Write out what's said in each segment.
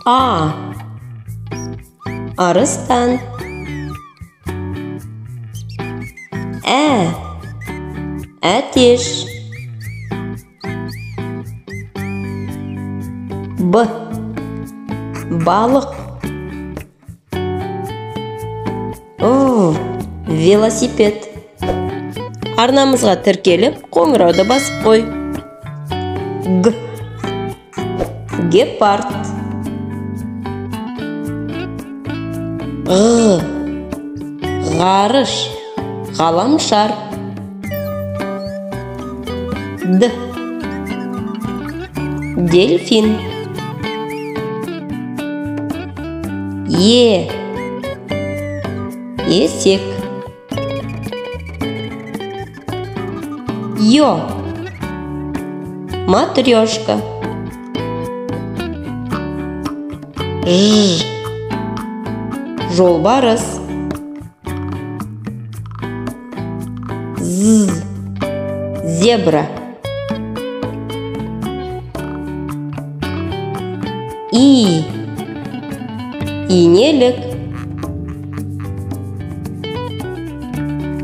А. Арыстан. Әтеш. Б. Балық. Велосипед. Арнамызға тіркеліп, қоңырауды басып қой. Г. Гепард. Ғ. Ғарыш. Ғаламшар. Д. Дельфин. Е. Есек. Ё. Матрешка. Ж. Жолбарыс. З. Зебра. И. Инелік.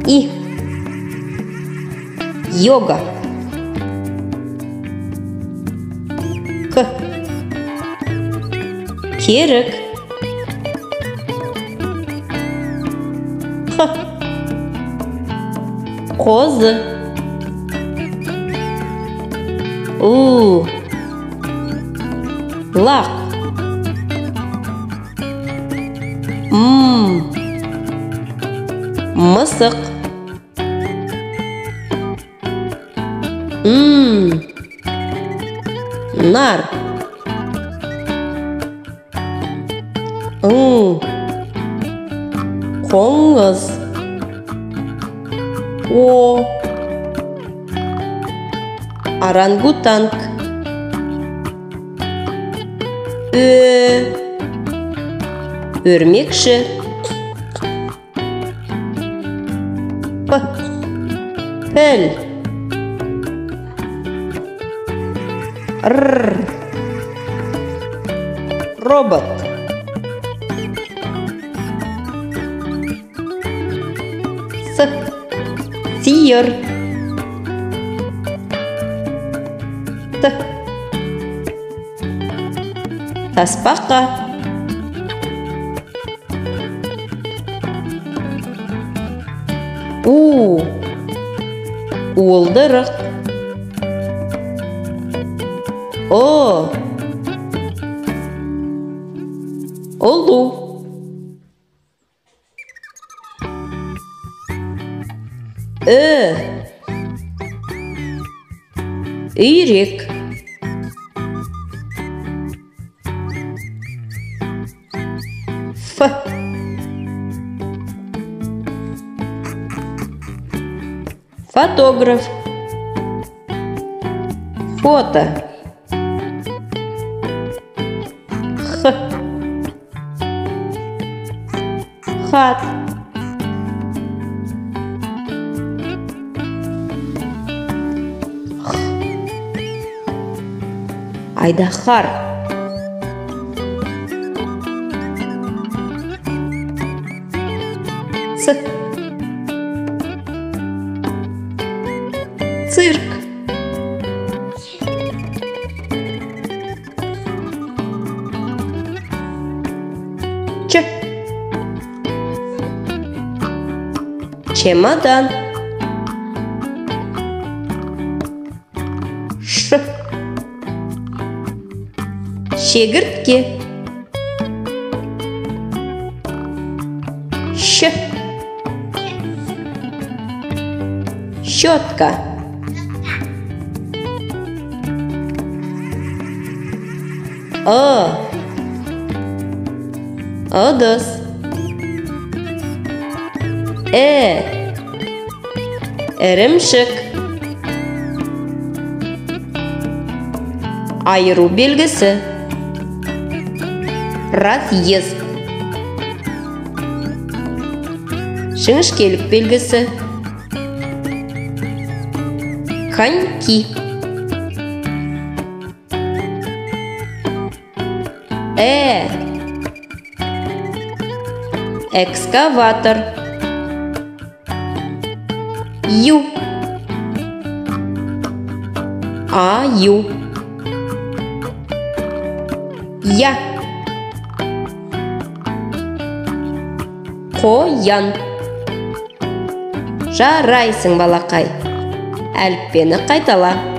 И. Йога. К. Керік. Х. Қозы. У. Лақ. Мысық. Нар. Қоңыз. О. Орангутанг. Өрмекші. П. Піл. Р. Робот. С. Сиыр. Т. Тасбақа. У. Уылдырық. О. Ұлу. Үйрек. Ф. Фотограф. Фото. Х. Хат. Х. Айдахар. Ц. Цирк. Ч. Чемодан. Ш. Шегіртке. Щ. Щетка. Ыдыс. Ірімшік. Айыру белгісі. Разъезд. Жіңішкелік белгісі. Коньки. Экскаватор. Ю. Аю. Я. Қоян. Жарайсың, балақай. Әліппені қайтала.